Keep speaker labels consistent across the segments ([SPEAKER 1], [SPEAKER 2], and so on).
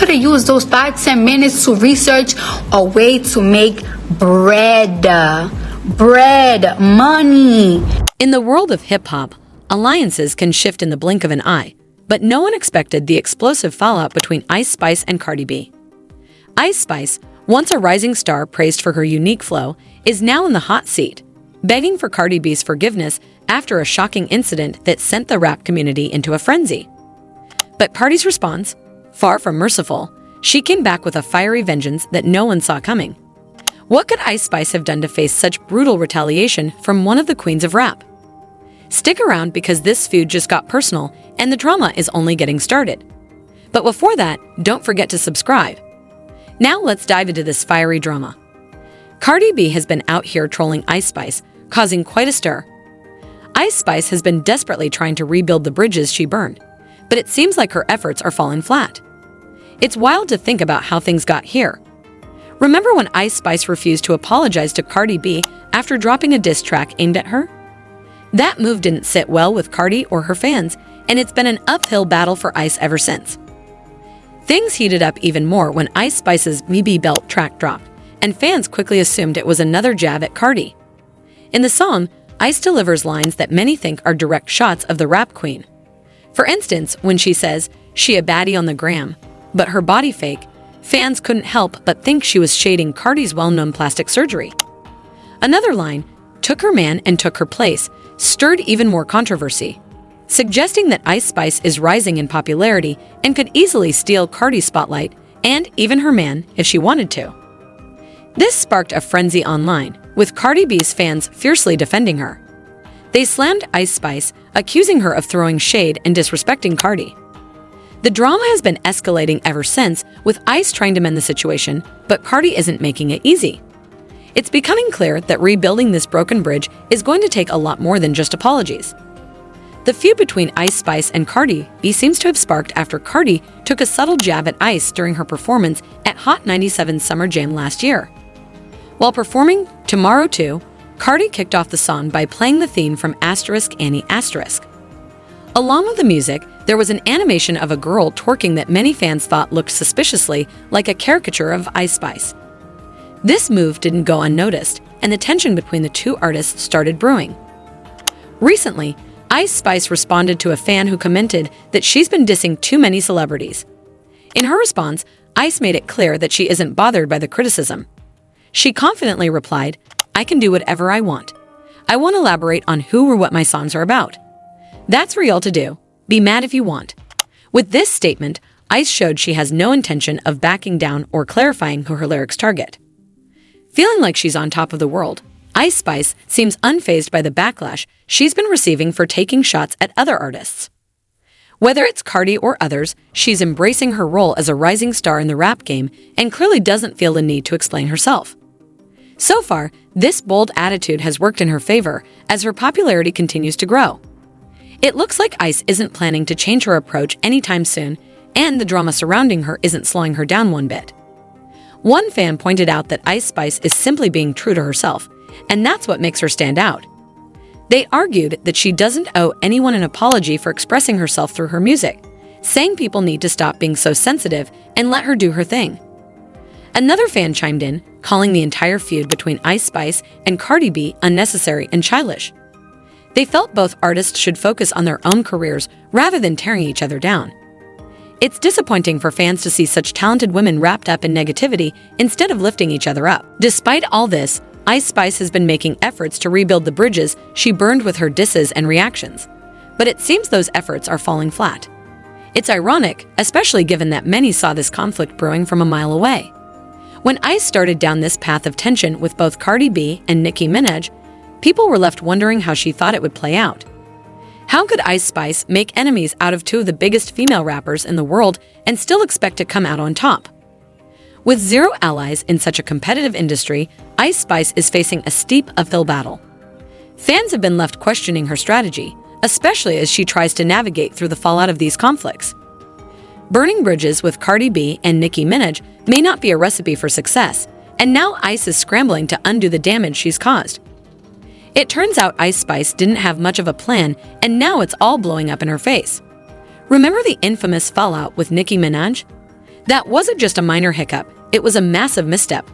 [SPEAKER 1] Could have used those 5-10 minutes to research a way to make bread, money.
[SPEAKER 2] In the world of hip-hop, alliances can shift in the blink of an eye, but no one expected the explosive fallout between Ice Spice and Cardi B. Ice Spice, once a rising star praised for her unique flow, is now in the hot seat, begging for Cardi B's forgiveness after a shocking incident that sent the rap community into a frenzy. But Cardi's response? Far from merciful, she came back with a fiery vengeance that no one saw coming. What could Ice Spice have done to face such brutal retaliation from one of the queens of rap? Stick around because this feud just got personal and the drama is only getting started. But before that, don't forget to subscribe. Now let's dive into this fiery drama. Cardi B has been out here trolling Ice Spice, causing quite a stir. Ice Spice has been desperately trying to rebuild the bridges she burned, but it seems like her efforts are falling flat. It's wild to think about how things got here. Remember when Ice Spice refused to apologize to Cardi B after dropping a diss track aimed at her? That move didn't sit well with Cardi or her fans, and it's been an uphill battle for Ice ever since. Things heated up even more when Ice Spice's Me Be Belt track dropped, and fans quickly assumed it was another jab at Cardi. In the song, Ice delivers lines that many think are direct shots of the rap queen. For instance, when she says, "She a baddie on the gram, but her body fake," fans couldn't help but think she was shading Cardi's well-known plastic surgery. Another line, "Took her man and took her place," stirred even more controversy, suggesting that Ice Spice is rising in popularity and could easily steal Cardi's spotlight and even her man if she wanted to. This sparked a frenzy online, with Cardi B's fans fiercely defending her. They slammed Ice Spice, accusing her of throwing shade and disrespecting Cardi. The drama has been escalating ever since, with Ice trying to mend the situation, but Cardi isn't making it easy. It's becoming clear that rebuilding this broken bridge is going to take a lot more than just apologies. The feud between Ice Spice and Cardi B seems to have sparked after Cardi took a subtle jab at Ice during her performance at Hot 97's Summer Jam last year. While performing Tomorrow 2, Cardi kicked off the song by playing the theme from Annie**. Along with the music, there was an animation of a girl twerking that many fans thought looked suspiciously like a caricature of Ice Spice. This move didn't go unnoticed, and the tension between the two artists started brewing. Recently, Ice Spice responded to a fan who commented that she's been dissing too many celebrities. In her response, Ice made it clear that she isn't bothered by the criticism. She confidently replied, "I can do whatever I want. I won't elaborate on who or what my songs are about. That's for y'all to do. Be mad if you want." With this statement, Ice showed she has no intention of backing down or clarifying who her lyrics target. Feeling like she's on top of the world, Ice Spice seems unfazed by the backlash she's been receiving for taking shots at other artists. Whether it's Cardi or others, she's embracing her role as a rising star in the rap game and clearly doesn't feel the need to explain herself. So far, this bold attitude has worked in her favor as her popularity continues to grow. It looks like Ice isn't planning to change her approach anytime soon, and the drama surrounding her isn't slowing her down one bit. One fan pointed out that Ice Spice is simply being true to herself, and that's what makes her stand out. They argued that she doesn't owe anyone an apology for expressing herself through her music, saying people need to stop being so sensitive and let her do her thing. Another fan chimed in, calling the entire feud between Ice Spice and Cardi B unnecessary and childish. They felt both artists should focus on their own careers rather than tearing each other down. It's disappointing for fans to see such talented women wrapped up in negativity instead of lifting each other up. Despite all this, Ice Spice has been making efforts to rebuild the bridges she burned with her disses and reactions, but it seems those efforts are falling flat. It's ironic, especially given that many saw this conflict brewing from a mile away. When Ice started down this path of tension with both Cardi B and Nicki Minaj, people were left wondering how she thought it would play out. How could Ice Spice make enemies out of two of the biggest female rappers in the world and still expect to come out on top? With zero allies in such a competitive industry, Ice Spice is facing a steep uphill battle. Fans have been left questioning her strategy, especially as she tries to navigate through the fallout of these conflicts. Burning bridges with Cardi B and Nicki Minaj may not be a recipe for success, and now Ice is scrambling to undo the damage she's caused. It turns out Ice Spice didn't have much of a plan, and now it's all blowing up in her face. Remember the infamous fallout with Nicki Minaj? That wasn't just a minor hiccup, it was a massive misstep.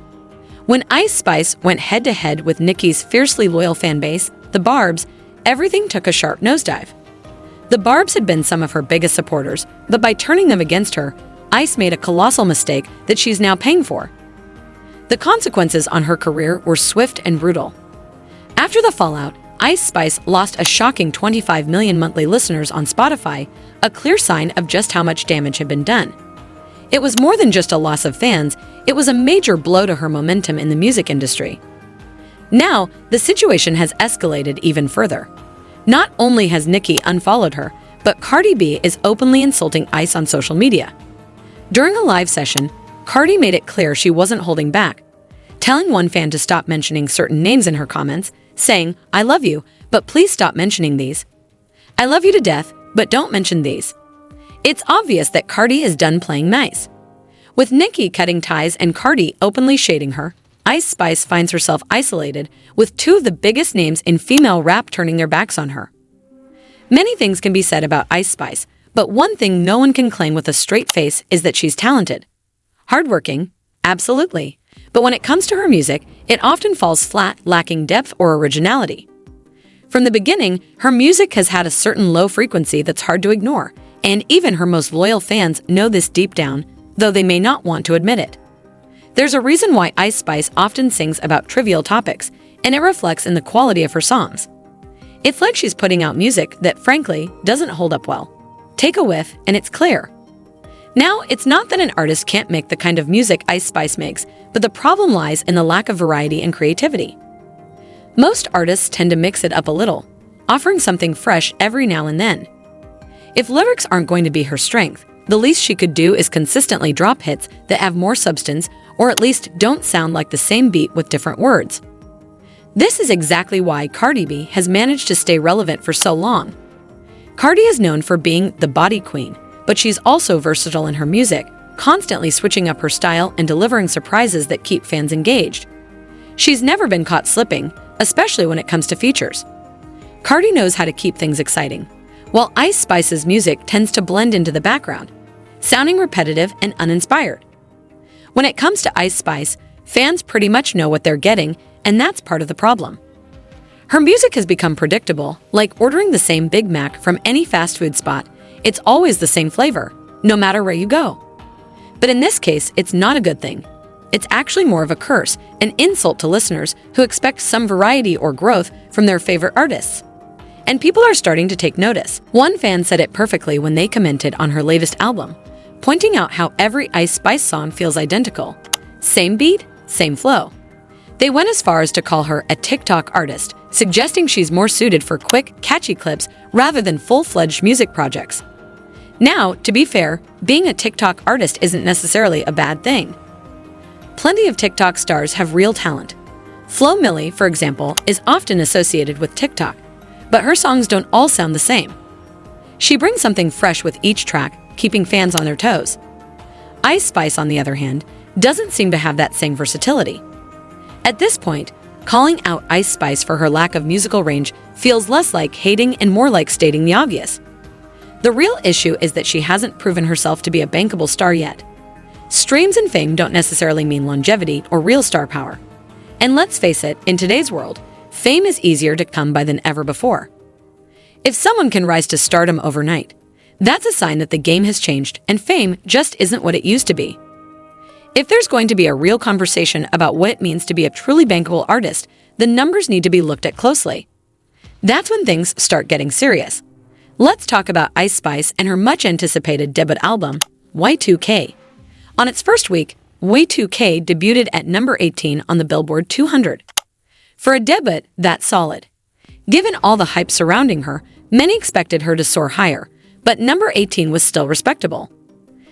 [SPEAKER 2] When Ice Spice went head-to-head with Nicki's fiercely loyal fanbase, the Barbs, everything took a sharp nosedive. The Barbs had been some of her biggest supporters, but by turning them against her, Ice made a colossal mistake that she's now paying for. The consequences on her career were swift and brutal. After the fallout, Ice Spice lost a shocking 25 million monthly listeners on Spotify, a clear sign of just how much damage had been done. It was more than just a loss of fans, it was a major blow to her momentum in the music industry. Now, the situation has escalated even further. Not only has Nicki unfollowed her, but Cardi B is openly insulting Ice on social media. During a live session, Cardi made it clear she wasn't holding back, telling one fan to stop mentioning certain names in her comments, saying, "I love you, but please stop mentioning these. I love you to death, but don't mention these." It's obvious that Cardi is done playing nice. With Nicki cutting ties and Cardi openly shading her, Ice Spice finds herself isolated, with two of the biggest names in female rap turning their backs on her. Many things can be said about Ice Spice, but one thing no one can claim with a straight face is that she's talented. Hardworking? Absolutely. But when it comes to her music, it often falls flat, lacking depth or originality. From the beginning, her music has had a certain low frequency that's hard to ignore, and even her most loyal fans know this deep down, though they may not want to admit it. There's a reason why Ice Spice often sings about trivial topics, and it reflects in the quality of her songs. It's like she's putting out music that, frankly, doesn't hold up well. Take a whiff, and it's clear. Now, it's not that an artist can't make the kind of music Ice Spice makes, but the problem lies in the lack of variety and creativity. Most artists tend to mix it up a little, offering something fresh every now and then. If lyrics aren't going to be her strength, the least she could do is consistently drop hits that have more substance or at least don't sound like the same beat with different words. This is exactly why Cardi B has managed to stay relevant for so long. Cardi is known for being the body queen, but she's also versatile in her music, constantly switching up her style and delivering surprises that keep fans engaged. She's never been caught slipping, especially when it comes to features. Cardi knows how to keep things exciting, while Ice Spice's music tends to blend into the background, sounding repetitive and uninspired. When it comes to Ice Spice, fans pretty much know what they're getting, and that's part of the problem. Her music has become predictable, like ordering the same Big Mac from any fast food spot. It's always the same flavor, no matter where you go. But in this case, it's not a good thing. It's actually more of a curse, an insult to listeners who expect some variety or growth from their favorite artists. And people are starting to take notice. One fan said it perfectly when they commented on her latest album, pointing out how every Ice Spice song feels identical. Same beat, same flow. They went as far as to call her a TikTok artist, suggesting she's more suited for quick, catchy clips rather than full-fledged music projects. Now, to be fair, being a TikTok artist isn't necessarily a bad thing. Plenty of TikTok stars have real talent. Flo Milli, for example, is often associated with TikTok, but her songs don't all sound the same. She brings something fresh with each track, keeping fans on their toes. Ice Spice, on the other hand, doesn't seem to have that same versatility. At this point, calling out Ice Spice for her lack of musical range feels less like hating and more like stating the obvious. The real issue is that she hasn't proven herself to be a bankable star yet. Streams and fame don't necessarily mean longevity or real star power. And let's face it, in today's world, fame is easier to come by than ever before. If someone can rise to stardom overnight, that's a sign that the game has changed and fame just isn't what it used to be. If there's going to be a real conversation about what it means to be a truly bankable artist, the numbers need to be looked at closely. That's when things start getting serious. Let's talk about Ice Spice and her much-anticipated debut album, Y2K. On its first week, Y2K debuted at number 18 on the Billboard 200. For a debut, that's solid. Given all the hype surrounding her, many expected her to soar higher, but number 18 was still respectable.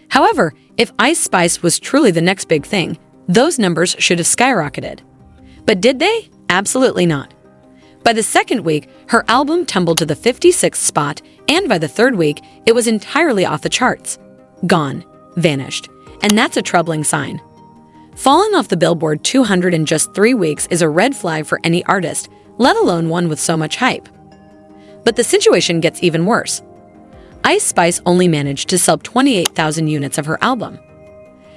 [SPEAKER 2] However, if Ice Spice was truly the next big thing, those numbers should have skyrocketed. But did they? Absolutely not. By the second week, her album tumbled to the 56th spot, and by the third week, it was entirely off the charts. Gone. Vanished. And that's a troubling sign. Falling off the Billboard 200 in just 3 weeks is a red flag for any artist, let alone one with so much hype. But the situation gets even worse. Ice Spice only managed to sell 28,000 units of her album.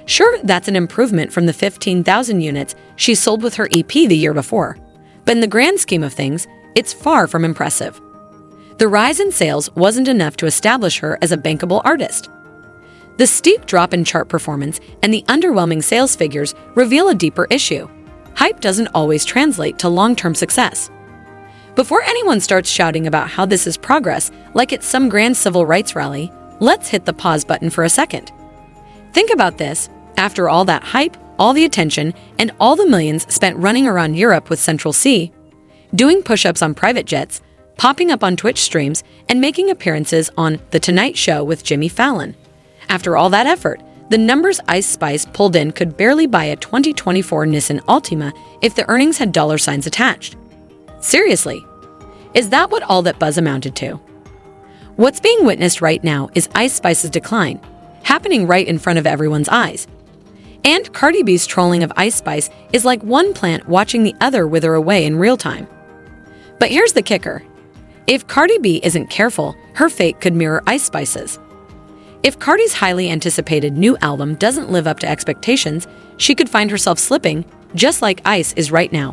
[SPEAKER 2] Sure, that's an improvement from the 15,000 units she sold with her EP the year before, but in the grand scheme of things, it's far from impressive. The rise in sales wasn't enough to establish her as a bankable artist. The steep drop in chart performance and the underwhelming sales figures reveal a deeper issue. Hype doesn't always translate to long-term success. Before anyone starts shouting about how this is progress like it's some grand civil rights rally, let's hit the pause button for a second. Think about this. After all that hype, all the attention, and all the millions spent running around Europe with Central C, doing push-ups on private jets, popping up on Twitch streams, and making appearances on The Tonight Show with Jimmy Fallon. After all that effort, the numbers Ice Spice pulled in could barely buy a 2024 Nissan Altima if the earnings had dollar signs attached. Seriously, is that what all that buzz amounted to? What's being witnessed right now is Ice Spice's decline, happening right in front of everyone's eyes. And Cardi B's trolling of Ice Spice is like one plant watching the other wither away in real time. But here's the kicker. If Cardi B isn't careful, her fate could mirror Ice Spice's. If Cardi's highly anticipated new album doesn't live up to expectations, she could find herself slipping, just like Ice is right now.